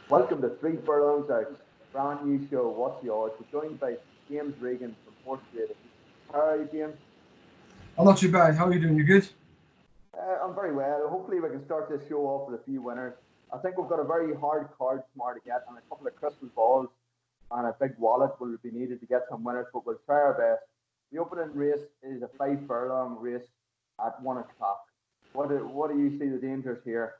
Welcome to Three Furlongs Out, brand new show. What's the odds? We're joined by James Regan from Horse Trading. How are you, James? I'm not too bad. How are you doing? You good? I'm very well. Hopefully, we can start this show off with a few winners. I think we've got a very hard card tomorrow to get, and a couple of crystal balls and a big wallet will be needed to get some winners, but we'll try our best. The opening race is a 5 furlong race at 1 o'clock. What do you see the dangers here?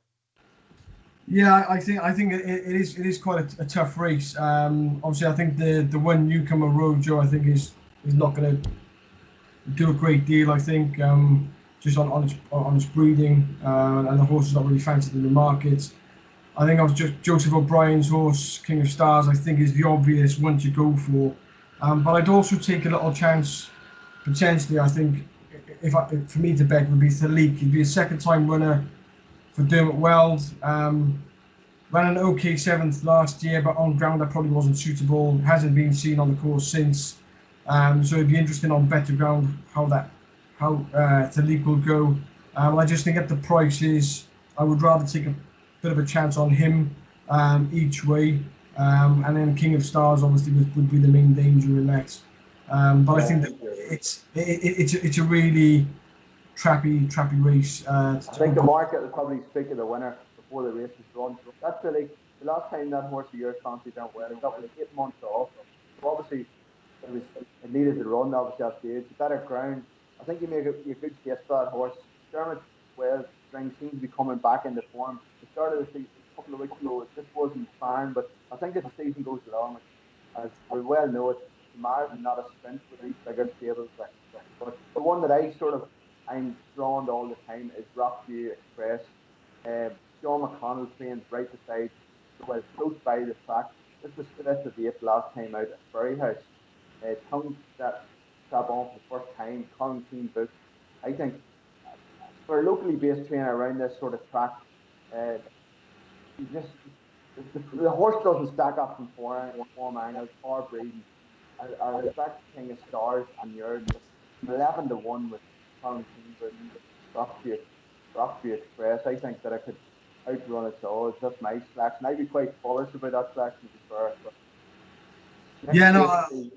Yeah, I think it is quite a tough race. Obviously, I think the one newcomer Rojo, I think is not going to do a great deal. I think just on its breeding, and the horse is not really fancied in the market. I think I was just Joseph O'Brien's horse, King of Stars. I think is the obvious one to go for. But I'd also take a little chance potentially. I think for me to bet would be Thalik. He'd be a second time winner for Dermot Weld. Ran an OK seventh last year, but on ground that probably wasn't suitable. Hasn't been seen on the course since. So it'd be interesting on better ground how the league will go. I just think at the prices, I would rather take a bit of a chance on him each way, and then King of Stars obviously would be the main danger in that. But I Yeah, I think that think you're. it's a really trappy race I to think the go. market will probably speak of the winner before the race is run. That's the last time that horse of yours fancy went well. He got was 8 months off. So obviously it needed to run obviously that stage. Better ground. I think you make a good case for that horse. Dermot well string seems to be coming back into form. The start of the season a couple of weeks ago it just wasn't fine, but I think as the season goes along, as we well know, it's the marathon, not a sprint with these bigger stables. But the one that I'm drawn to all the time is Rockview Express. Sean McConnell trains right beside, well, close by the track. This was fifth of eighth last time out at Ferry House. Tongue that Sabon for the first time, Colin Keane booked. I think for a locally based trainer around this sort of track, uh, you just the horse doesn't stack up from form angles or breeding. I respect King of Stars and you're 11 to 1 with Colin Keane Rockview, Rockview Express. I think that I could outrun its odds. That's my selection. I'd be quite bullish about that selection to be fair. Next Yeah, no, race is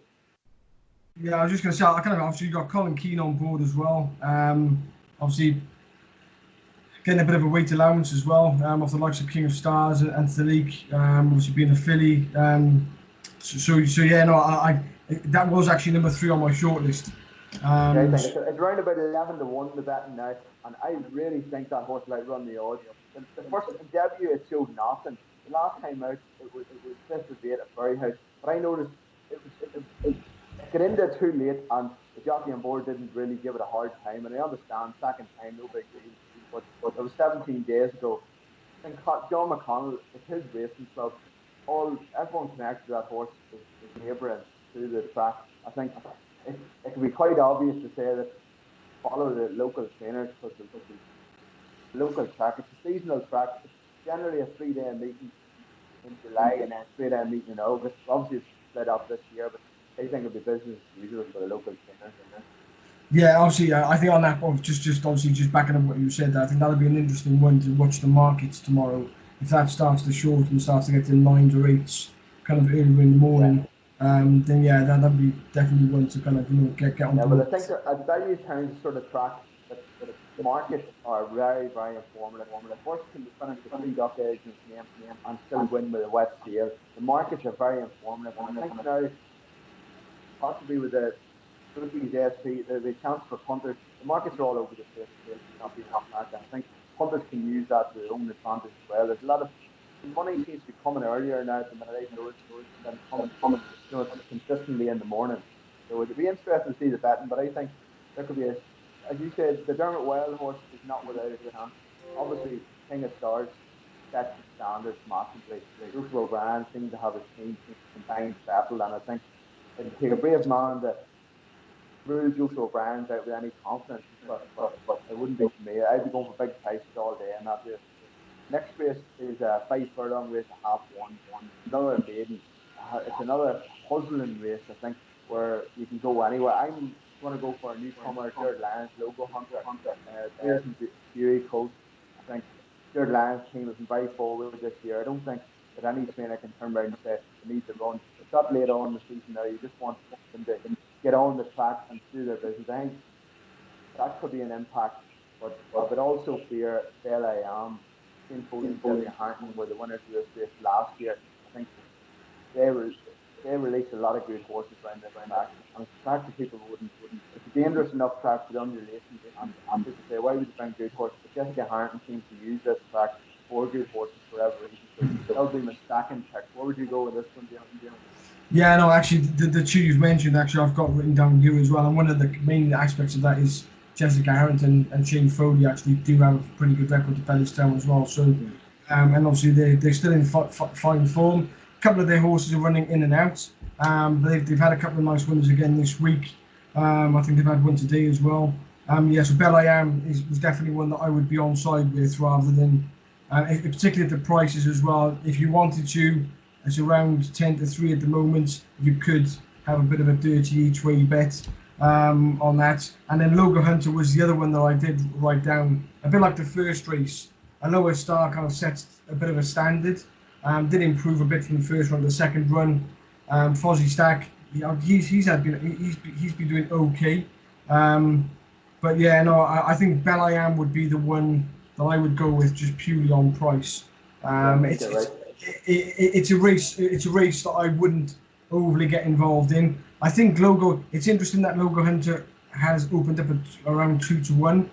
yeah, I was just going to say, I kind of obviously you got Colin Keane on board as well. Obviously getting a bit of a weight allowance as well off the likes of King of Stars and Thalik, obviously being a filly. So yeah, no, that was actually number three on my shortlist. yeah, I Um, think it's around about 11 to 1 the betting now, and I really think that horse will outrun the odds. The first debut it showed nothing. The last time out it was fifth of eight at Ferry House, but I noticed it got in there too late, and the jockey on board didn't really give it a hard time. And I understand second time, no big deal, but it was 17 days ago. I think John McConnell with his racing club, all everyone connected to that horse is neighbouring to the track. I think it can be quite obvious to say that follow the local trainers because the local track. It's a seasonal track. It's generally a 3 day meeting in July and then 3 day meeting in August. Obviously, it's split up this year, but I think it'll be business as usual for the local trainers. yeah, obviously, I think on that one, just obviously just backing up what you said, I think that'll be an interesting one to watch the markets tomorrow. If that starts to shorten, starts to get to nines or eights, kind of early in the Yeah. morning, then yeah, that'd be definitely one to kind of get on Yeah, well, board. I think that at Bellewstown is sort of track that markets are very, very informative. The horse can finish with three duck eggs in its name and still win with a wet tail. The markets are very informative, and I think now possibly with the bookies, SP, the chance for punters, the markets are all over the place. Not being off track. I think punters can use that to their own advantage as well. There's a lot of the money seems to be coming earlier now at the minute. I've noticed than coming, consistently in the morning. So it'd be interesting to see the betting, but I think there could be as you said, the Dermot Wild horse is not without a chance. Obviously, King of Stars sets the standards massively. Joseph O'Brien seems to have his team combined settled, and I think it'd take a brave man to rule Joseph O'Brien's out with any confidence, but it wouldn't be for me. I'd be going for big prices all day in that race. Next race is a 5 furlong race at half 1. Another maiden. It's another puzzling race, I think, where you can go anywhere. I'm going to go for a newcomer, Jared Lyons, Logo Hunter. Grayson Fury coach. I think Jared Lyons' team has been very forward this year. I don't think that any trainer can turn around and say they need to run. It's that late on in the season now. You just want them to get on the track and do their business. I think that could be an impact. But I would also fear Bellewstown, Shane Foley and Jessica Harrington were the winners of this race last year. I think they were they released a lot of good horses around this track, and it's a track that people wouldn't. It's a dangerous enough track with undulations, and people say, why would you bring good horses? But Jessica Harrington seems to use this track for good horses for whatever reason. So that would be my second pick. Where would you go with this one, Jim? Yeah, no, actually, the two you've mentioned, actually, I've got written down here as well. And one of the main aspects of that is Jessica Harrington and Shane Foley actually do have a pretty good record at Bellewstown as well. So, and obviously they're still in fine form. A couple of their horses are running in and out. But they've had a couple of nice winners again this week. I think they've had one today as well. Yeah, so Bellewstown was definitely one that I would be on side with rather than, particularly at the prices as well. If you wanted to, it's around 10 to 3 at the moment. You could have a bit of a dirty each way bet on that. And then Logo Hunter was the other one that I did write down. A bit like the first race, a lower star kind of sets a bit of a standard. Did improve a bit from the first run to the second run. Fozzie Stack, he's been doing okay. But yeah, no, I think Bellewstown would be the one that I would go with just purely on price. It's a race. It's a race that I wouldn't overly get involved in. I think Logo. It's interesting that Logo Hunter has opened up at around 2-1.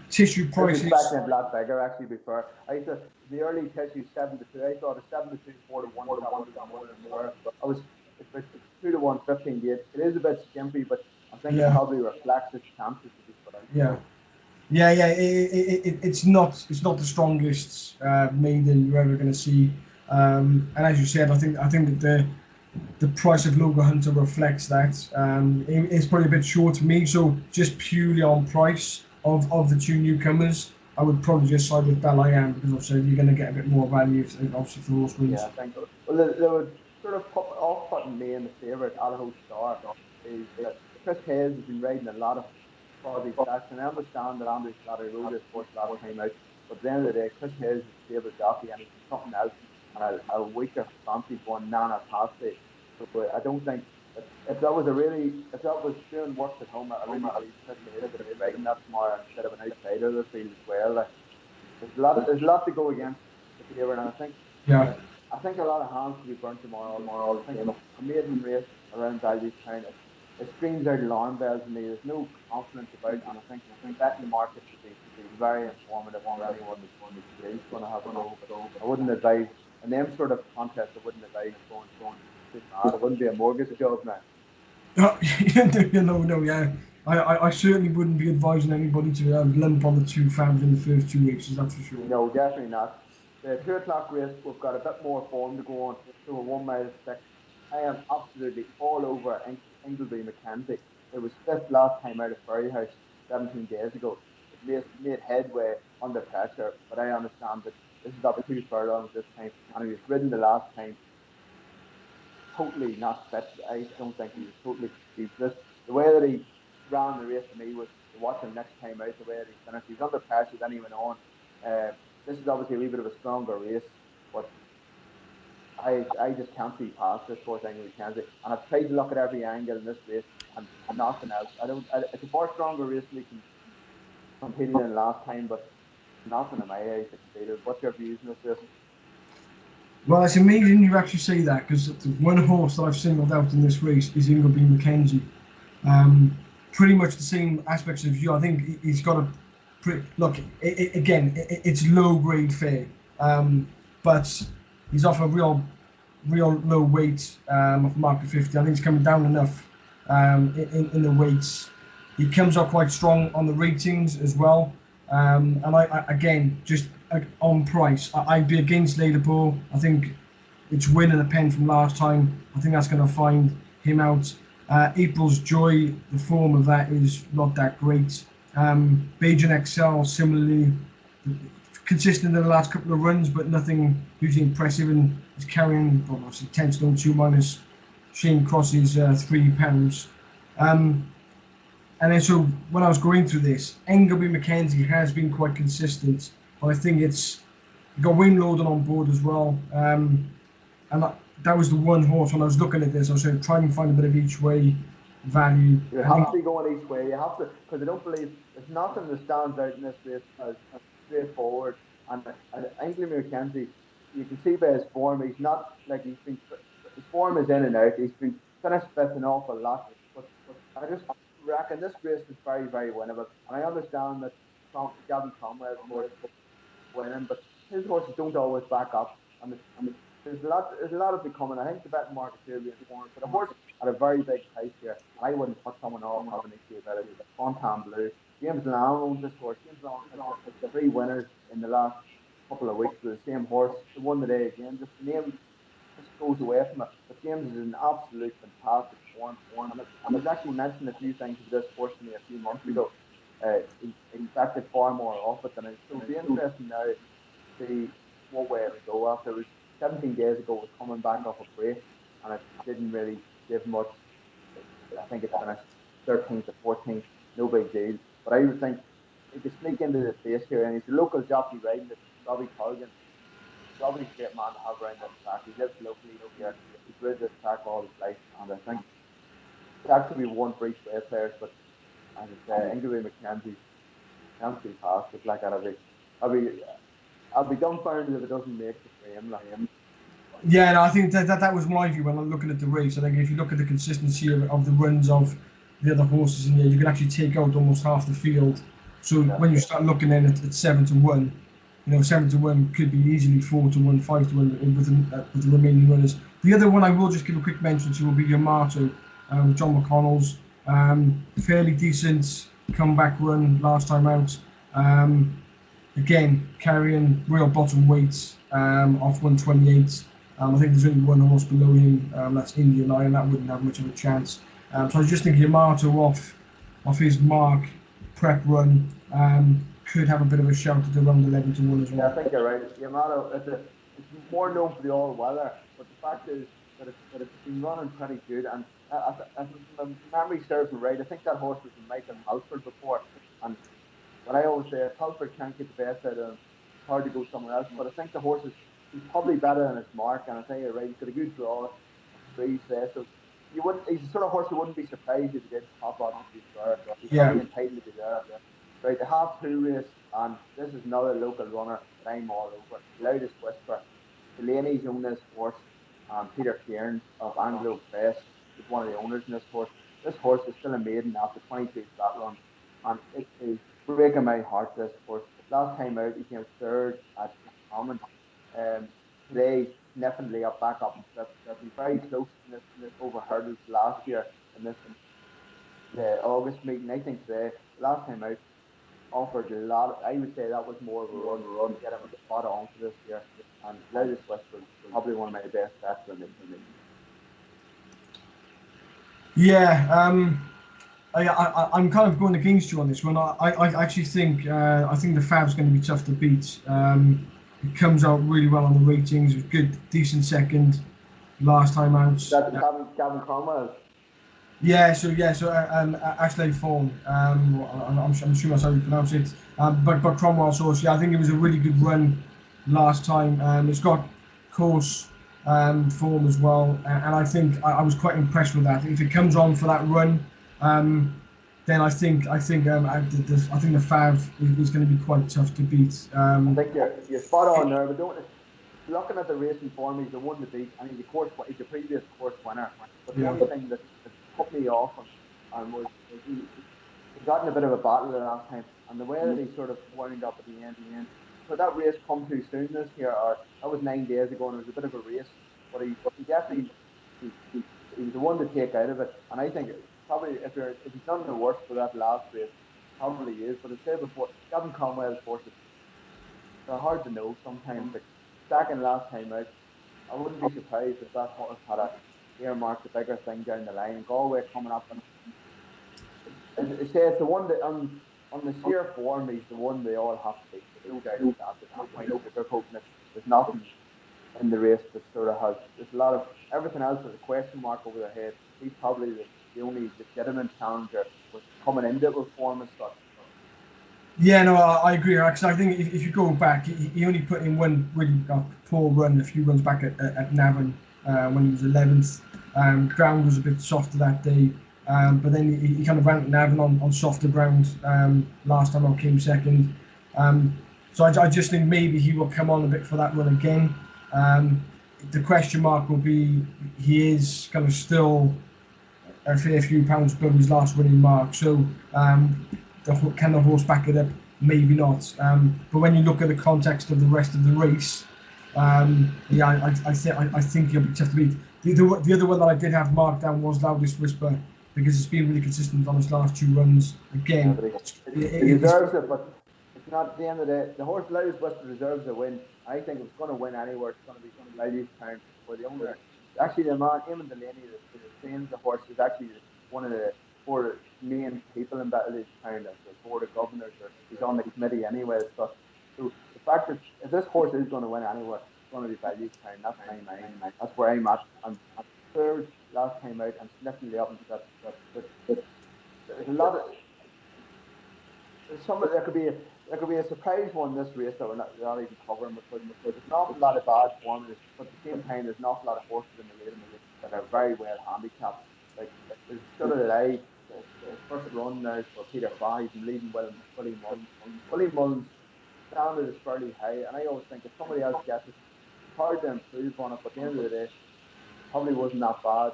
Tissue prices. I was expecting a lot bigger actually. Before I used to the early tissue 7-2. I thought a 7-2, 4-1 would have more than more. I was if it's 2-1, 15-8. It is a bit skimpy, but I think it probably reflects its chances to be put out. Yeah. It's not the strongest maiden you're ever going to see. And as you said, I think that the price of Logo Hunter reflects that. It's probably a bit short to me, so just purely on price of the two newcomers, I would probably just side with Bellewstown because obviously you're going to get a bit more value if the horse wins. Yeah, I think so. Well, they would sort of off-putting me in the favourite Idaho Star is that Chris Hayes has been riding a lot of Fozzie Stacks, and I understand that Andrew Slattery rode this horse last time out, but at the end of the day, Chris Hayes is the favourite jockey, and he's something else, and a weaker fancy one, Nana Pasty. So I don't think if that was doing works at home, I really believe Chris Hayes could have been riding that tomorrow instead of an outsider of the field as well. Like, there's a lot to go against the favourite, and I think a lot of hands could be burnt tomorrow all the same. I think a maiden race around Bellewstown, it screams out alarm bells to me. There's no confidence about it, and I think the betting market should be very informative for anyone that is going to have a go. But I wouldn't advise in them sort of contests. I wouldn't advise going too mad. It wouldn't be a mortgage job now. No, yeah. I certainly wouldn't be advising anybody to lump on the two fans in the first 2 weeks, that's for sure. No, definitely not. The 2 o'clock race, we've got a bit more form to go on. So a 1 mile 6. I am absolutely all over Ingleby Mackenzie. It was fifth last time out of Ferryhouse 17 days ago. It made headway under pressure, but I understand that this is up 2 furlongs this time, and he was ridden the last time totally not fit. I don't think he was totally this. The way that he ran the race to me was to watch him next time out. The way that he finished, he was under pressure. Then he went on. This is obviously a wee bit of a stronger race, but I just can't see past this horse, Angle Mackenzie. And I've tried to look at every angle in this race and nothing else. It's a far stronger race than we competed in last time, but nothing in my eyes that can beat it. What's your views on this race? Well, it's amazing you actually say that because one horse that I've singled out in this race is Ingleby Mackenzie. Pretty much the same aspects of you. I think he's got a look. It's low grade fare, but he's off a real low weight of market 50. I think he's coming down enough in the weights. He comes up quite strong on the ratings as well. And I again just on price, I'd be against Laidapore. I think it's winning a pen from last time. I think that's going to find him out. April's Joy, the form of that is not that great. Bajan Excel, similarly consistent in the last couple of runs, but nothing hugely impressive, and he's carrying obviously 10 stone 2 minus Shane Cross's £3. And then so when I was going through this, Ingleby Mackenzie has been quite consistent, but I think it's You got Wayne Loden on board as well. And that was the one horse when I was looking at this. I was trying to find a bit of each way value. You I think have to be going each way. You have to, because I don't believe there's nothing that stands out in this race as straightforward. And Ainsley McKenzie, you can see by his form, he's not like his form is in and out. He's been finished fifth an awful lot. But I just reckon this race was very, very winnable. And I understand that Gavin Cromwell's horse winning, but his horses don't always back up. And there's a lot of becoming. I think the betting market here will be informed, but a horse at a very big price here, and I wouldn't put someone off having an issue about it. Fontainebleau. James Lamb owns this horse. James Lamb has the three winners in the last couple of weeks with the same horse. The one today again, just the name just goes away from it. But James is in absolute fantastic form, and he's actually mentioned a few things of this horse to me a few months ago. He expected far more off it than it. So it'll be interesting now see what way it go. After it was 17 days ago, it was coming back off a break, and it didn't really give much. I think it finished 13th to 14th, no big deal. But I would think he could sneak into the place here, and he's a local jockey riding it, Robbie Colgan. Robbie's a great man to have around this track. He lives locally here. He's ridden this track all his life, and I think that could be one for each way players. But as I say, Inglewood McKenzie can't be past it. Like I'll be, I'll be dumbfounded if it doesn't make the frame. Like. Yeah, no, I think that was my view when I'm looking at the race. I think if you look at the consistency of the runs of the other horses in there, you can actually take out almost half the field. So Yeah. when you start looking in at 7-1, 7-1 could be easily 4-1, 5-1 with the remaining runners. The other one I will just give a quick mention to will be Yamato, John McConnell's fairly decent comeback run last time out. Again, carrying real bottom weights off 128. I think there's only one horse below him, that's Indian Lion, that wouldn't have much of a chance. So I just think Yamato off his mark prep run could have a bit of a shout at around 11-1 as well. Yeah, I think you're right. Yamato, it's more known for the all weather, but the fact is that it's been running pretty good. And if my memory serves me right, I think that horse was with Michael Halford before. And what I always say, if Halford can't get the best out of him, it's hard to go somewhere else. But I think the horse he's probably better than his mark. And I think you're right, he's got a good draw of three there. So he's the sort of horse you wouldn't be surprised if he did pop up, to be fair. He's Yeah. probably entitled to be there. Right, the half two race, and this is another local runner that I'm all over. Loudest Whisper. Delaney's owned this horse. Peter Cairns of Anglo Press is one of the owners in this horse. This horse is still a maiden after 22 flat runs, and it is breaking my heart. This horse. Last time out, he came third at Common. Um, Today, definitely up back up and fifth. He's very close in this over hurdles last year in this the August meeting. I think the last time out offered a lot. I would say that was more of a run to get him spot on for this year. And Loudest Whisper, probably one of my best bets for me. Yeah, I'm kind of going against you on this one. I actually think I think the Fab's going to be tough to beat. It comes out really well on the ratings. It was good, decent second last time out. That's Gavin Cromwell. So Ashley Fawn. I'm assuming that's how you pronounce it. But Cromwell's horse. Yeah, I think it was a really good run last time. It's got course form as well, and I think I was quite impressed with that. If it comes on for that run, then I think the Fav is going to be quite tough to beat. I think you're spot on there, but don't looking at the racing form, he's the one to beat, and he's a previous course winner. But the Yeah. only thing that put me off was he got in a bit of a battle the last time, and the way that he sort of wound up at the end. So that race come too soon this year, or that was 9 days ago, and it was a bit of a race. But he definitely he, he was the one to take out of it, and I think probably if he's done the worst for that last race, probably is. But as I said before, Gavin Conwell's horses they're hard to know sometimes. Like second last time out, I wouldn't be surprised if that horse had a earmarked a bigger thing down the line. Galway coming up, and as I say, it's the one that on the sheer form, he's the one they all have to beat. There's no doubt about that. There's no point sugarcoating it. There's nothing in the race that sort of has. There's a lot of everything else with a question mark over their head. He's probably the only legitimate challenger with coming into it with form as such. Yeah, no, I agree. Because I think if you go back, he only put in one really poor run, a few runs back at Navan when he was 11th. Ground was a bit softer that day, but then he kind of ran at Navan on softer ground last time I came second. So I just think maybe he will come on a bit for that run again. The question mark will be he is kind of still a fair few pounds above his last winning mark. So can the horse back it up? Maybe not. But when you look at the context of the rest of the race, yeah, I think he'll be tough to beat. The other one that I did have marked down was Loudest Whisper because it's been really consistent on his last two runs. Yeah, Again, but he deserves it. But it's not at the end of the horse. Loudest Whisper deserves a win. I think if it's going to win anywhere, it's going to be Loudest Town for the owner. Actually, the man Eamon Delaney that trains the horse is actually one of the four main people in Bellewstown. The board of governors, or he's on the committee anyway. So the fact that if this horse is going to win anywhere, it's going to be Bellewstown. That's my mind. That's where I'm at. I'm third last time out. I'm sniffing the up, but there's a lot of there could be a surprise one this race that we're not even covering because there's an awful lot of bad form, but at the same time there's an awful lot of horses in the race that are very well handicapped. Like there's Should It Lie, the first run now for Peter Fahey, he's been leading Willie Mullins. Willie Mullins' standard is fairly high, and I always think if somebody else gets it, it's hard to improve on it. But at the end of the day, probably wasn't that bad.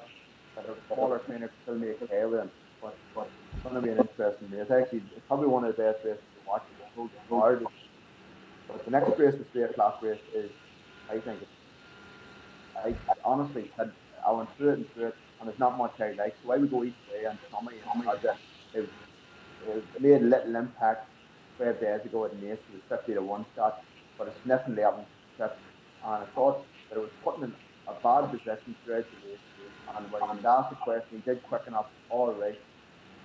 That a smaller trainer could still make hay with him. But it's going to be an interesting race. Actually, it's probably one of the best races to watch. It's so hard. But the next race, the straight class race, is I think it's I honestly I went through it and through it, and there's not much I like. So I would go each way. And Tommy and Tadja, it made little impact 12 days ago at Nace. It was 50-1 shot, but it's definitely up trip. And I thought that it was putting in a bad position throughout the race. And when he was asked the question, he did quicken up all right.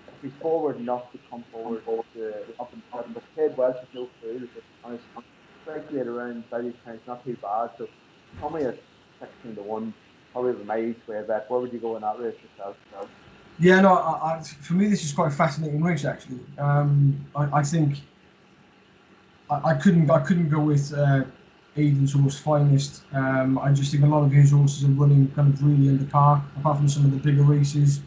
If he's forward enough to come forward to up and trip, but Ted Welch is no fool, and his strike rate around Bellewstown is not too bad. So Tommy at 16-1, probably the miles way bet. Where would you go in that race yourself? yeah, no, for me this is quite a fascinating race actually. I think I couldn't go with Aidan's horse Finest. I just think a lot of his horses are running kind of really under par, apart from some of the bigger races.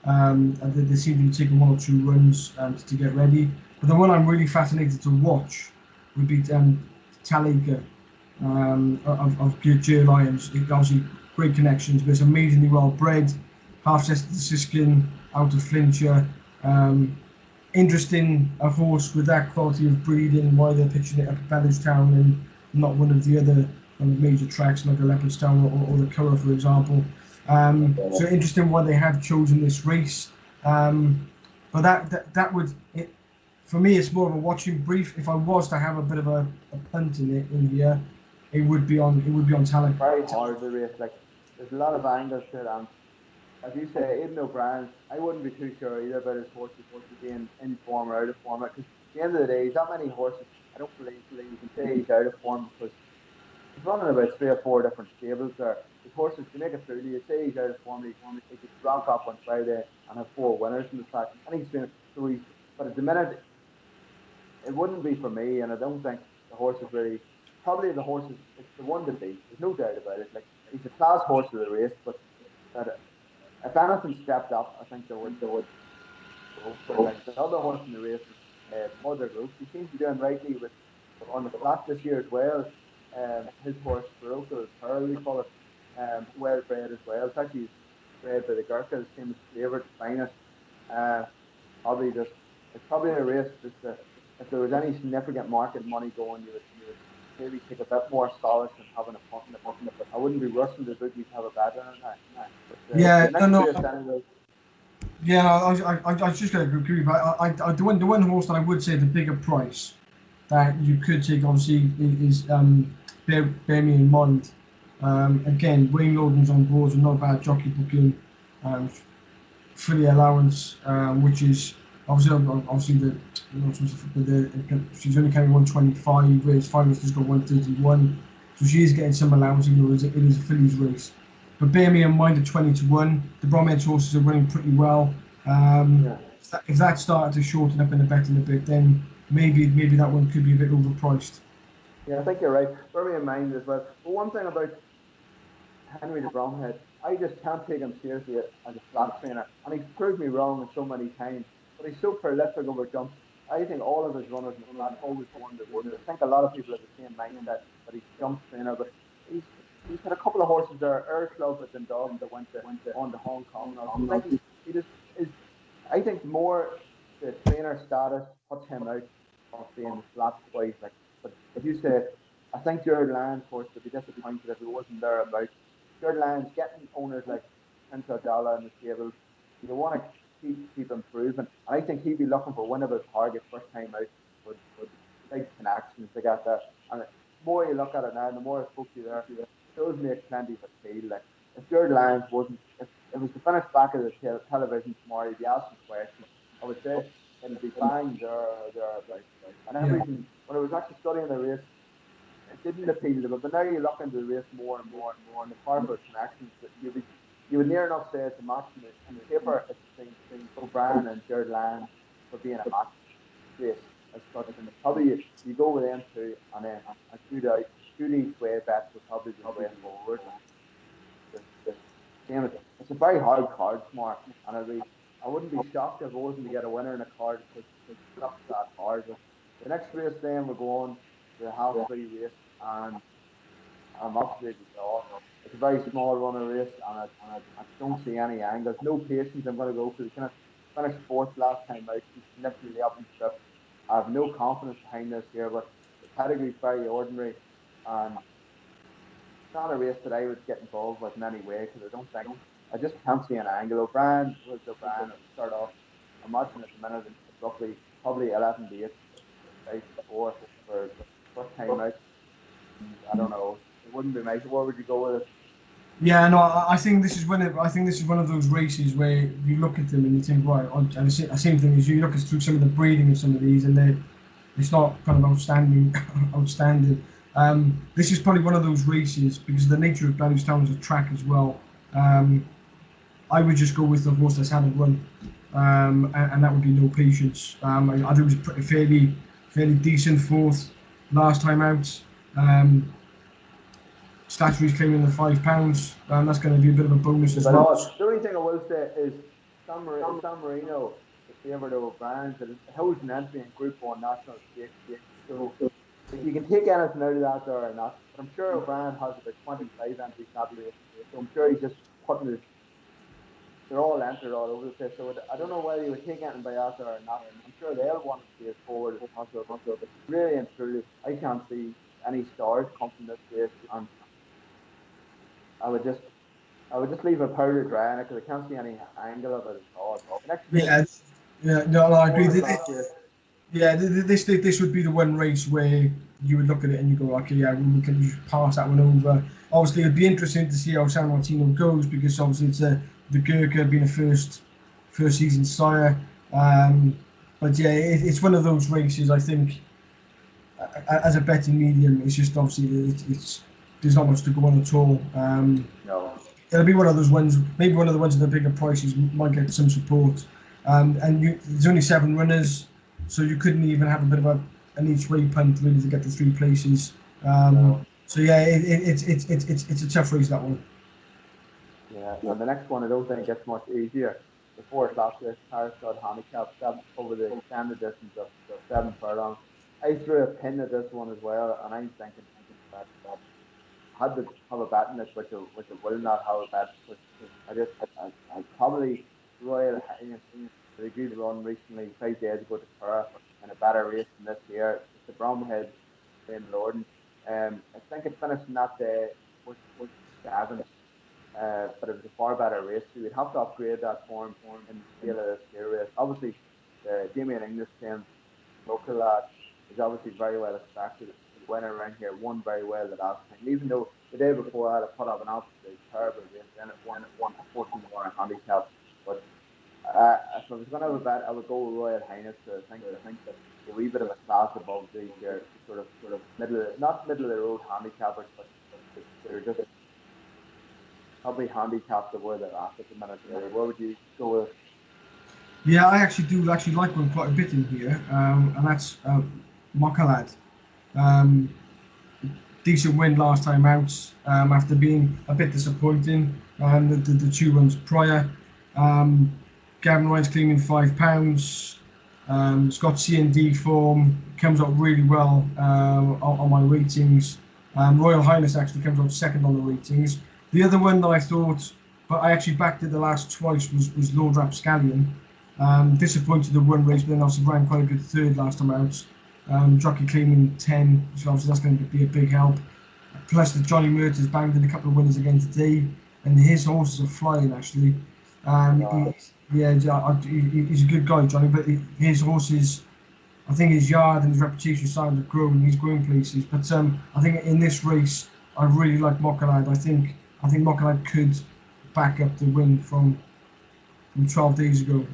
They seem to be taking one or two runs to get ready. But the one I'm really fascinated to watch would be Talika of J Lions. It obviously great connections, but it's amazingly well bred. Half tested Siskin out of Flintshire. Interesting a horse with that quality of breeding, why they're pitching it up at Bellewstown and not one of the other kind of major tracks like a Leopardstown or the Curragh, for example. So interesting why they have chosen this race. But that would for me it's more of a watching brief. If I was to have a bit of a punt in here, it would be on Talent. Very hard the race. Like there's a lot of angles to it, and as you say, Aidan O'Brien, I wouldn't be too sure either about his horses being in form or out of form. Because at the end of the day, he's that many horses. I don't believe you can say he's out of form because he's running about 3 or 4 different stables there. His horses, to make it through, you say he's out of form, he could rock up on Friday and have 4 winners in the track. I think he's been so he's. But at the minute, it wouldn't be for me, and I don't think the horse is really. Probably the horse is it's the one to beat. There's no doubt about it. Like he's a class horse of the race, but that if anything stepped up, I think they would go for it. Like the other horse in the race is Mother Goose. He seems to be doing rightly with on the flat this year as well. His horse Baroka Pearl, we call it, well bred as well. It's actually bred by the Gurkhas, famous favourite, finest. Uh, Probably just it's probably a race just if there was any significant market money going, you would maybe take a bit more solace in having a punt in it. But I wouldn't be rushing the bookies to have a bet on it now. But Yeah, the no, next no. race anyway. Yeah, I was just going to agree with you. The one horse that I would say the bigger price that you could take obviously is bear me in mind. Again, Wayne Loden's on board with not bad jockey booking for the allowance, which is obviously she's only carrying 125, whereas Finest has got 131, so she is getting some allowance even though it is a fillies race. But bear me in mind at 20-1, the Bromhead horses are running pretty well. Yeah. If that started to shorten up in the betting a bit, then maybe that one could be a bit overpriced. Yeah, I think you're right. Bear me in mind as well. But one thing about Henry the Bromhead, I just can't take him seriously as a flat trainer, and he's proved me wrong so many times. But he's so prolific over jumps. I think all of his runners in the flat always won the winners. I think a lot of people have the same mindset that he's a jump trainer, but he's he's had a couple of horses there, Air Club at Dundalk that went to on to Hong Kong now. So I think he just is. I think more the trainer status puts him out of being the flat boys. Like, but as you say, I think Jared Lyons, of course, would be disappointed if he wasn't there about. Jared Lyons getting owners like Prince Abdallah in the stables. You want to keep improving. And I think he'd be looking for winnable targets first time out with big connections to get there. And the more you look at it now, the more I spoke to you there, it does make plenty of appeal. Like if Jared Lyons wasn't, if it was to finish back of the television tomorrow, you'd be asking questions. I would say it'll be bang thereabouts. And Yeah. everything, when I was actually studying the race, it didn't appeal to me. But now you look into the race more and more, and the powerful connections that you would near enough say it's a match in paper. It's between O'Brien and Jared Lyons for being a match race as such, and probably you go with them two, and then a shoot each way bet would probably be the way forward. The same, it's a very hard card tomorrow, and I wouldn't be shocked if it wasn't to get a winner in a card because it's up that hard. But the next race then we're going the half free race, and I'm absolutely lost. It's a very small runner race, and I don't see any angles. No patience. I'm going to go for the kind of finished fourth last time out. He's significantly up in trip. I have no confidence behind this here, but the pedigree's very ordinary, and it's not a race that I would get involved with in any way because I just can't see an angle. O'Brien was O'Brien at the start off. I imagine at the minute it's roughly probably 11 to 8, 5 to 4 for first time out. I don't know. It wouldn't be nice. Where would you go with it? Yeah, no, I think this is I think this is one of those races where you look at them and you think, right, and the same thing as you look at through some of the breeding of some of these, and it's not kind of outstanding. Outstanding. This is probably one of those races because of the nature of Bellewstown as a track as well. I would just go with the horse that's had a run, and that would be No Patience. I think it was fairly decent fourth last time out. Statuary's claiming the £5. That's going to be a bit of a bonus as well. The only thing I will say is San Marino, the favourite of O'Brien's, it holds an entry in Group 1 National Stakes. So you can take anything out of that there or not. But I'm sure O'Brien has about 25 entries in that race. So I'm sure he's just putting his. They're all entered all over the place. So I don't know whether he would take anything by that or not. I'm sure they'll want to be as forward as possible. But really and truly, I can't see any stars come from this race. And I would just leave a powder dry on it because I can't see any angle of it at all. The next race, Yeah, no, I agree. fourth class race. Yeah, this would be the one race where you would look at it and you go, okay, yeah, we can just pass that one over. Obviously, it'd be interesting to see how San Martino goes because obviously it's the Gurkha being a first season sire. But yeah, it's one of those races. I think as a betting medium, it's just obviously it's there's not much to go on at all. No. It'll be one of those ones. Maybe one of the ones with the bigger prices might get some support. There's only 7 runners, so you couldn't even have a bit of an each way punt really to get the 3 places. No. So yeah, it's a tough race, that one. Yeah, and the next one I don't think gets much easier. The fourth last race, Paris Stud Handicap, over the extended distance of 7 furlongs. I threw a pin at this one as well, and I'm thinking that I had to have a bet in it, which I will not have a bet because I probably Royal Highness did a good run recently 5 days ago to Curra in a better race than this year. It's the Bromhead in Lorden. I think it finished in that day was 7th, but it was a far better race. So you'd have to upgrade that form in the scale of this year race. Obviously, Damien English playing local lad is obviously very well expected. He went around here, won very well the last time. Even though the day before I had to put up an absolutely terrible race, then it won a 14 war handicap. But if I was going to have a bet, I would go with Royal Highness because I think that a wee bit of a class above these here, sort of not middle of the road handicappers, but they're just probably handicapped to where they're at the minute. Really, where would you go with? Yeah, I actually do actually like one quite a bit in here, and that's Mockalad. Um, Decent win last time out after being a bit disappointing. The two runs prior. Um, Gavin Ryan's cleaning £5. It's got C and D form, comes up really well on my ratings. Royal Highness actually comes up second on the ratings. The other one that I thought, but I actually backed it the last twice, was Lord Rapscallion. Disappointed the one race, but then also ran quite a good third last time out. Jockey claiming 10, so obviously that's going to be a big help. Plus, the Johnny Murtagh's banged in a couple of winners again today, and his horses are flying actually. Yeah, he's a good guy, Johnny, but his horses, I think his yard and his reputation starting to grow, and he's going places. But I think in this race, I really like Mockalad. I think Mockalad could back up the win from 12 days ago.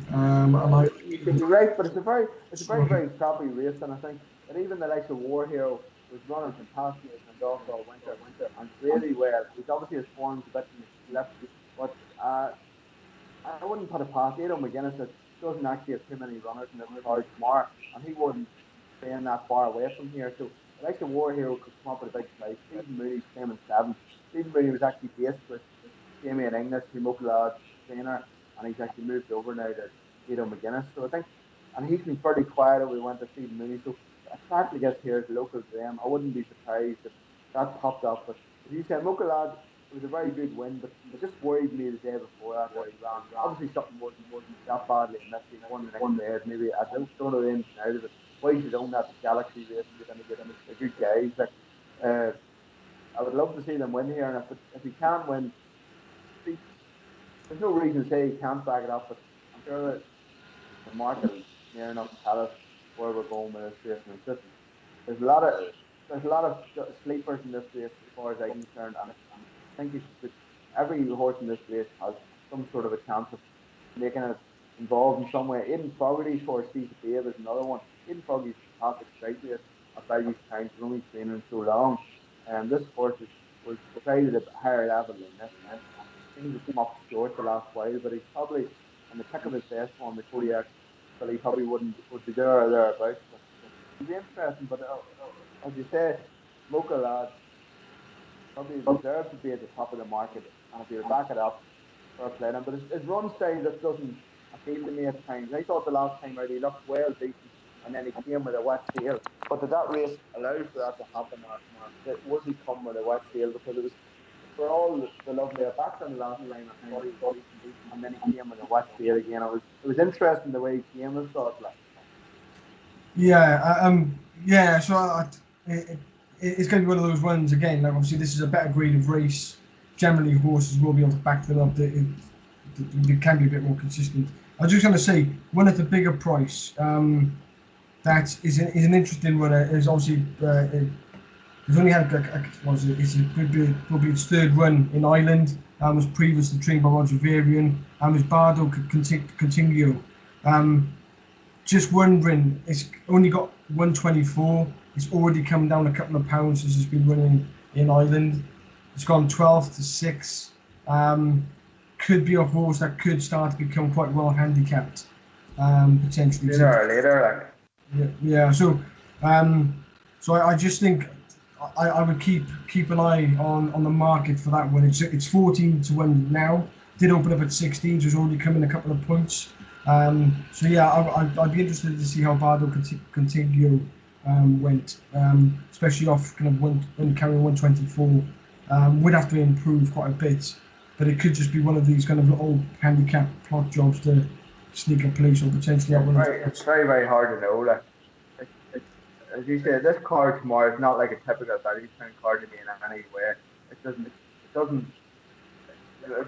You could be right, but it's a very, Sorry. very choppy race, and I think that even the likes of War Hero was running fantastic in Dundalk all winter and really well. He's obviously his form's a bit in the slip, but I wouldn't put it past Aidan McGuinness that doesn't actually have too many runners in this card tomorrow, and he wouldn't be staying that far away from here. So the likes of War Hero could come up with a big price. Stephen Mooney's claiming seven. Stephen Mooney was actually based with Damien English, who Mucklad's trainer, and he's actually moved over now to Aidan McGuinness. So I think, and he's been pretty quiet when we went to Stephen Mooney. So exactly guess here is local to them. I wouldn't be surprised if that popped up. But as you said, Mucklad, it was a very good win, but it just worried me the day before that where he ran. Obviously, something wasn't that badly in this. He won the next day. Maybe I don't know the ins and out of it. Why you should own that Galaxy race and you're going to get the good guys. Like, uh, I would love to see them win here, and if he can win, see, there's no reason to say he can't back it up. But I'm sure that the market will near enough tell us where we're going with this race, and it's just there's a lot of there's a lot of sleepers in this race as far as I'm concerned, and I think you should put every horse in this race has some sort of a chance of making it involved in some way. Aiden Fogarty's horse, Seas of Babe, is another one. Aiden Fogarty's a fantastic straight race at Bellewstown for only training so long. And this horse was tried at a higher level than this, and seems to come up short the last while, but he's probably in the pick of his best form. The Kodiak filly probably would be there or thereabouts, but it'd be interesting. But as you say, Mocha lad probably deserves to be at the top of the market, and if you back it up, fair play him. But his run style just doesn't appeal to me at times. I thought the last time out he looked well decent, and then he came with a wet tail. But did that race allow for that to happen, or was he come with a wet tail? Because it was for all the lovely background the last time, I thought he was decent, and then he came with a wet tail again. It was interesting the way he came. I thought like. Yeah, yeah. So it's going to be one of those ones again. Like obviously, this is a better grade of race. Generally, horses will be able to back them up. They can be a bit more consistent. I was just going to say one at the bigger price. That is an interesting one. Is obviously he's only had was it? It's probably its third run in Ireland. Was previously trained by Roger Varian. Was Bardo Continuo. Um, just wondering, it's only got 124. It's already come down a couple of pounds since it's been running in Ireland. It's gone 12 to 6. Could be a horse that could start to become quite well handicapped, potentially. Sooner or later, like. Yeah. So I just think I would keep an eye on the market for that one. It's 14 to 1 now. Did open up at 16, so it's already come in a couple of points. So yeah, I'd be interested to see how Bardo Continuo went, especially off kind of when carrying 124. Would have to improve quite a bit, but it could just be one of these kind of little handicap plot jobs to sneak a place or potentially out one of It's very, very hard to know. Like, it's as you said, this card tomorrow is not like a typical Bellewstown card to me in any way. It doesn't. It doesn't.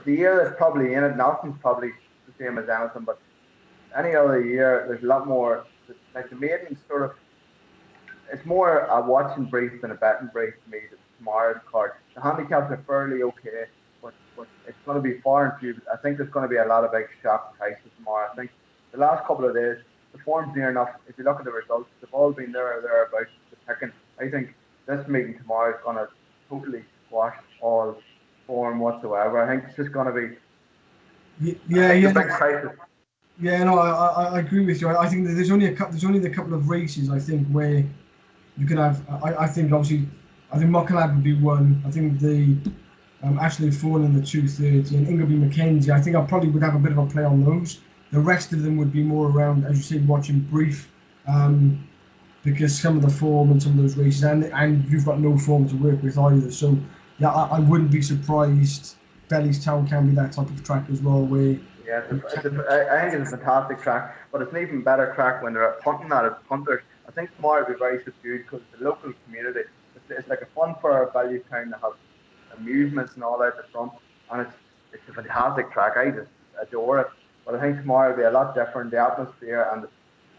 The year that's probably in it, nothing's probably the same as anything. But any other year, there's a lot more. Like the maidens, sort of it's more a watching brief than a betting brief to me. Tomorrow's card, the handicaps are fairly okay, but it's going to be far and few. I think there's going to be a lot of big shock prices tomorrow. I think the last couple of days, the form's near enough. If you look at the results, they've all been there or thereabouts. The picking. I think this meeting tomorrow is going to totally squash all form whatsoever. I think it's just going to be. I yeah, think the yeah, big prices. Yeah, no, I agree with you. I think that there's only the couple of races I think where you could have. I think obviously, I think Mockalab would be one. I think the Ashley Fawn in the 230 and Ingleby Mackenzie. I think I probably would have a bit of a play on those. The rest of them would be more around, as you say, watching brief, because some of the form and some of those races, and you've got no form to work with either. So yeah, I wouldn't be surprised. Bellewstown can be that type of track as well, where Yeah, I think it's a fantastic track, but it's an even better track when they're punting at it. Punters, I think tomorrow will be very subdued because the local community, it's like a fun for Bellewstown to have amusements and all out the front, and it's a fantastic track. I just adore it. But I think tomorrow will be a lot different, the atmosphere, and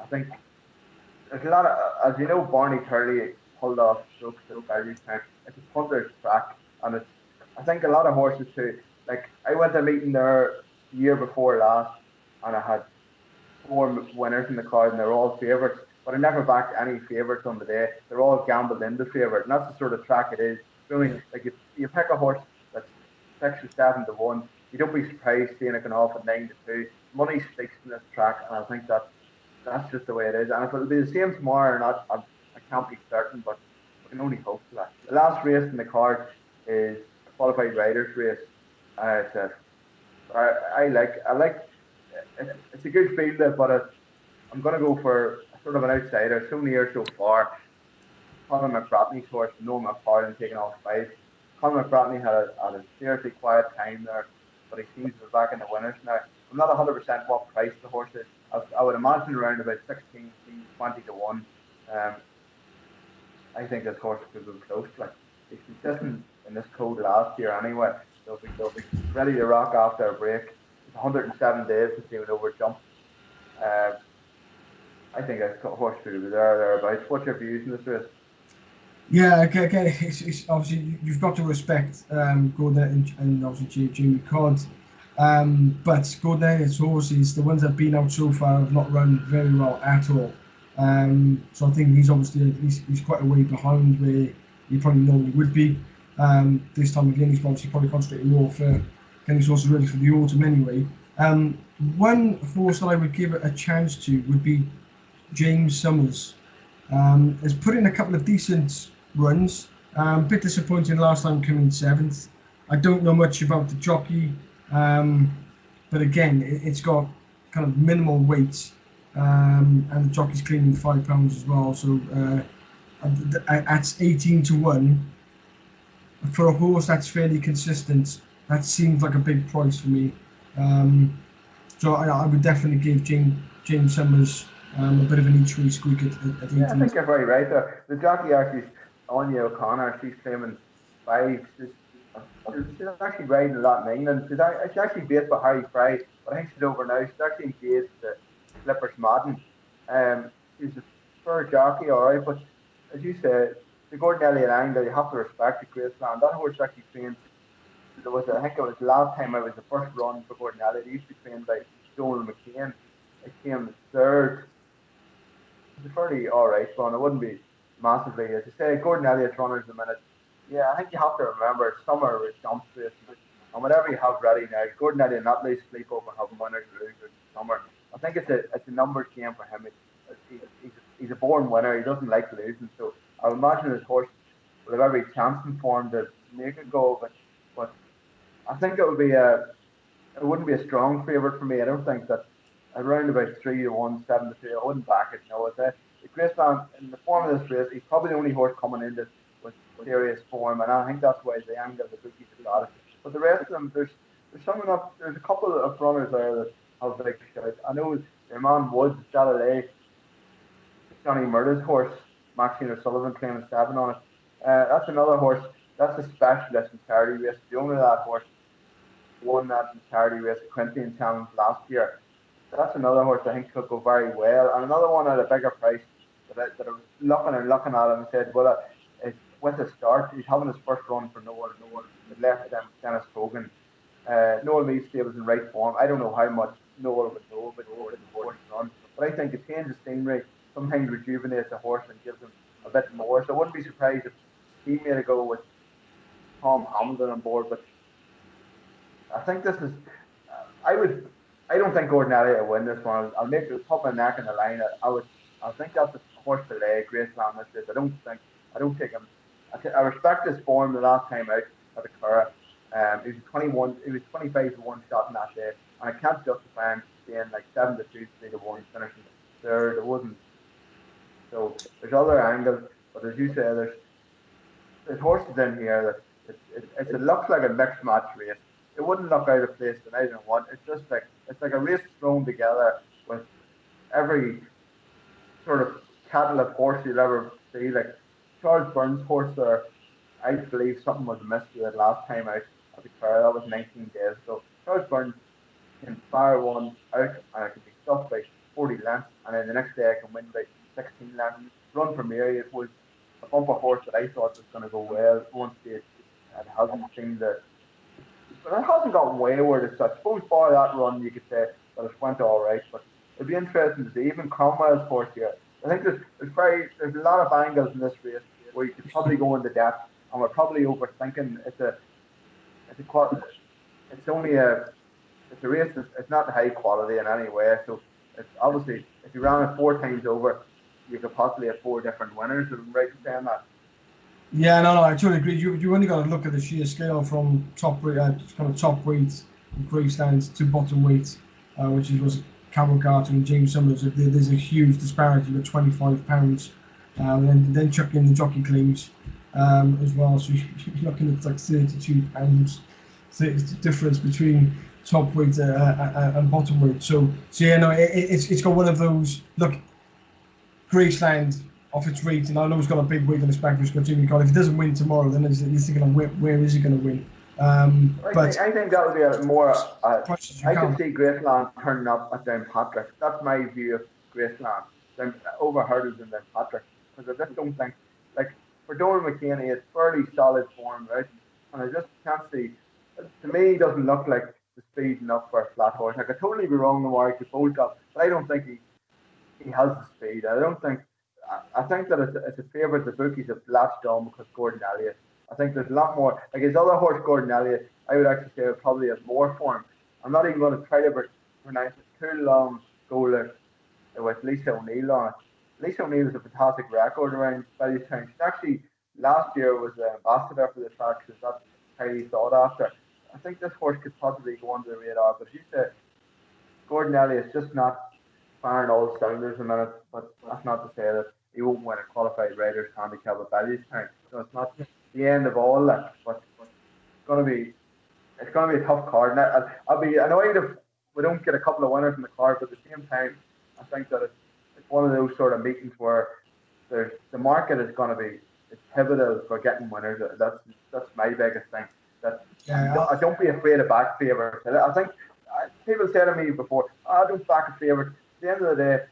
I think there's a lot of, as you know, Barney Turley pulled off strokes at Bellewstown. It's a punter's track, and it's, I think a lot of horses too. Like I went to a meeting there the year before last, and I had four winners in the crowd, and they're all favourites. But I never backed any favourites on the day. They're all gambled in the favourite, and that's the sort of track it is. You know what I mean? Like you pick a horse that's 6 or 7 to 1, you don't be surprised seeing it going off at 9 to 2. Money speaks in this track, and I think that's just the way it is. And if it'll be the same tomorrow or not, I can't be certain, but we can only hope for that. The last race in the card is a qualified riders race. It's a, I like it's a good field, but I'm going to go for a sort of an outsider. So near so far. Conor McBratney's horse, Noah McFarlane, taking off 5. Conor McBratney had a seriously quiet time there, but he seems to be back in the winners now. I'm not 100% what price the horse is. I would imagine around about 16, 20 to 1. Um, I think this horse could go close. Like he's consistent in this code last year anyway. They'll be ready to rock after a break. It's 107 days since he went over jump. Uh, I think this horse could be thereabouts. What's your views on this race? yeah, okay. It's obviously you've got to respect Gordon and obviously Jamie Codd. But Gordon Elliott's horses, the ones that have been out so far, have not run very well at all. So I think he's quite a way behind where he probably normally would be. This time again, he's obviously probably concentrating more for getting his horses ready for the autumn anyway. One horse that I would give a chance to would be James Summers. Has put in a couple of decent runs. A bit disappointing last time coming seventh. I don't know much about the jockey, um, but again, it's got kind of minimal weight, and the jockey's claiming £5 as well. So at 18 to 1 for a horse that's fairly consistent, that seems like a big price for me. So I would definitely give James Summers a bit of an each way squeak at Yeah, I 18. think you're very right there. The jockey actually, Anya O'Connor, she's claiming 5. She's actually riding a lot in England. She's actually based by Harry Fry, but I think she's over now. She's actually engaged to Flippers Madden. She's a fair jockey, all right, but as you said, the Gordon Elliott angle, you have to respect the Graceland. That horse actually trained. I think it was the last time I was the first run for Gordon Elliott. He used to be trained by Donald McCain. It came third. It's a fairly all right run. It wouldn't be massively. As I say, Gordon Elliott's runners a minute. Yeah, I think you have to remember summer is jump racing, and whatever you have ready now, Gordon Elliott not lose sleep over having winners or losers in summer. I think it's a numbers game for him. He's a born winner. He doesn't like losing, so I imagine his horse will have every chance in form to make a go of it. But I think it wouldn't be a strong favourite for me. I don't think that around about 3 to 1, 7 to 3. I wouldn't back it. No, it's a Graceland in the form of this race. He's probably the only horse coming in this with serious form, and I think that's why the angle the bookies have got it. But the rest of them, there's some enough. There's a couple of runners there that have big shouts. I know their man Woods, Galilee, Johnny Murda's horse, Maxine O'Sullivan claiming 7 on it. That's another horse. That's a specialist in charity race. The owner of that horse won that in charity race at Quintian Challenge last year. That's another horse I think could go very well. And another one at a bigger price that I was looking at and said, well, it's with a start. He's having his first run for Noel. It left Dennis Hogan. Noel Meade stables in right form. I don't know how much Noel would know about the horse run, but I think a change of scenery sometimes rejuvenates a horse and gives him a bit more. So I wouldn't be surprised if he made a go with Tom Hamilton on board. But I think this is. I would. I don't think Gordon Elliott will win this one. I'll make the top of my neck in the line. I think that's a horse to lay. Graceland this is. I don't take him. I respect his form the last time out at the Curragh. He was 21. He was 25 to one shot in that day, and I can't justify him being like 7 to 2, 3 to 1, finishing third. It wasn't. So there's other angles, but as you say, there's horses in here that it looks like a mixed match race. It wouldn't look out of place tonight in one. It's just like it's like a race thrown together with every sort of cattle of horse you'd ever see. Like Charles Burns' horse there, I believe something was amiss with it last time out at the car. That was 19 days ago. Charles Burns can fire one out and it can be stuffed by 40 lengths, and then the next day I can win by 16 lengths. Run for Mary, it was a bumper horse that I thought was going to go well one stage, and it hasn't seemed to. But it hasn't gotten wayward as such. I suppose for that run, you could say that it went all right, but it'd be interesting to see. Even Cromwell's horse here. I think there's a lot of angles in this race where you could probably go into depth, and we're probably overthinking. It's a it's only it's a race. It's not high quality in any way. So it's obviously if you ran it 4 times over, you could possibly have 4 different winners. I'm right in saying that. Yeah, no, I totally agree. You only got to look at the sheer scale from kind of top weight Graceland to bottom weight, which was Carol Garter and James Summers. There's a huge disparity of £25. Then chuck in the jockey claims as well. So you're looking at like £32 difference between top weight and bottom weight. So yeah, no, it's got one of those. Look, Graceland off its rate, and I know he's got a big weight on his back. He's got Jimmy God. If he doesn't win tomorrow, then you're thinking, where is he going to win? I think that would be a more. I could can. see Graceland turning up at Downpatrick. That's my view of Graceland. Over hurdles in Downpatrick, because I just don't think like for Doran McKinney, it's fairly solid form, right? And I just can't see. To me, he doesn't look like the speed enough for a flat horse. I could totally be wrong in Warwick Bolt up, but I don't think he has the speed. I don't think. I think that it's a favourite the bookies have latched on because Gordon Elliott. I think there's a lot more. Like his other horse, Gordon Elliott, I would actually say probably has more form. I'm not even going to try to pronounce it too long. Goaler with Lisa O'Neill on it. Lisa O'Neill has a fantastic record around Bellewstown. She actually last year was the ambassador for the track, so that's highly sought after. I think this horse could possibly go under the radar, but as you said, Gordon Elliott's just not firing all cylinders a minute, but that's not to say that he won't win a qualified riders handicap at Bellewstown. So it's not the end of all that, but it's going to be it's going to be a tough card. And I'll be annoyed if we don't get a couple of winners in the card, but at the same time, I think that it's one of those sort of meetings where the market is going to be it's pivotal for getting winners. That's my biggest thing. That I don't be afraid of back favourites. I think people said to me before, I don't back a favourite. At the end of the day,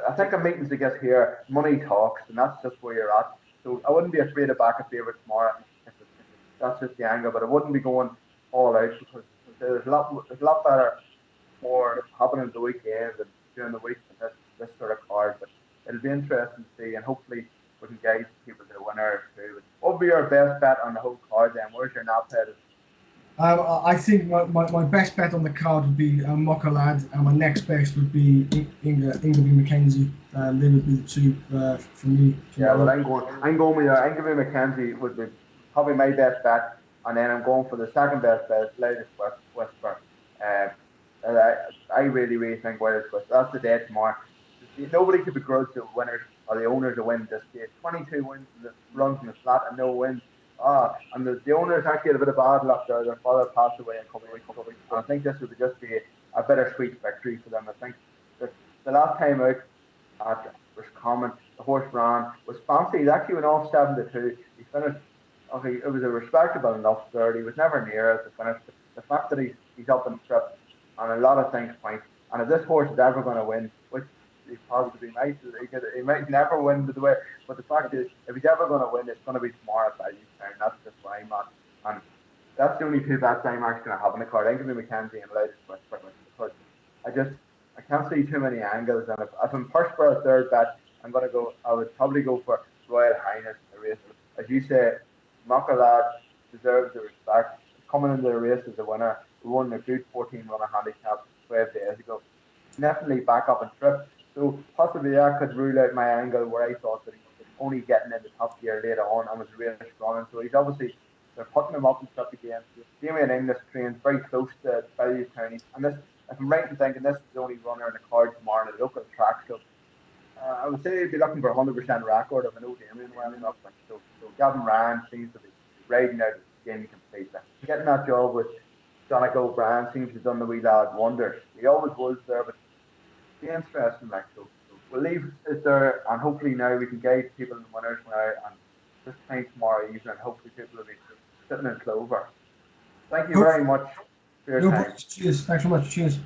I think a meetings to get here, money talks, and that's just where you're at. So I wouldn't be afraid of back a favourite tomorrow. That's just the angle, but I wouldn't be going all out because there's a lot better more happening at the weekend and during the week than this sort of card. But it'll be interesting to see, and hopefully we can guide people to the winner too. What would be your best bet on the whole card then? Where's your nap headed? I think my best bet on the card would be Lad, and my next best would be Ingleby Mackenzie. They would be the two for me. Yeah, well, I'm going with Ingleby Mackenzie would be probably my best bet, and then I'm going for the second best bet, Latest Whisper. I really think Latest Whisper. That's the day tomorrow. Nobody could begrudge the winners or the owners to win this day. 22 wins in the runs in the flat and no wins. And the owners actually had a bit of bad luck there. Their father passed away a couple of weeks ago. And I think this would just be a bittersweet victory for them. I think that the last time out at Roscommon, the horse ran was fancy. He actually went off 7 to 2. He finished. Okay, it was a respectable enough third. He was never near it to finish. But the fact that he's up and tripped, and a lot of things point. And if this horse is ever going to win, which he possibly might, he might never win the way. But the fact is, if he's ever going to win, it's going to be tomorrow at Bellewstown. That's just where I'm at. And that's the only two bets I'm actually going to have in the card. I'm going to be Mackenzie and Latest Whisper because I can't see too many angles. And if I'm pushed for a third bet, I would probably go for Royal Highness in the race. As you say, Lad deserves the respect. Coming into the race as a winner, We won a good 14 runner handicap 12 days ago. Definitely back up and trip. So possibly that could rule out my angle where I thought that he's only getting into top gear later on and was really strong. So he's obviously they're putting him up and trip again. Damien English trains very close to Bellewstown. And this, if I'm right in thinking, this is the only runner in the card tomorrow in the local track. So I would say he'd be looking for a 100% record of an old Damien well enough. Like so, Gavin Ryan seems to be riding out his skin completely. Getting that job with John O'Brien seems to have done the wee lad wonders. He always was there, but be interesting, like so. We'll leave it there, and hopefully now we can guide people in the winners now, and this time tomorrow evening, and hopefully people will be sitting in clover. Thank you Hope, very much for your no, time. cheers. Thanks so much. Cheers.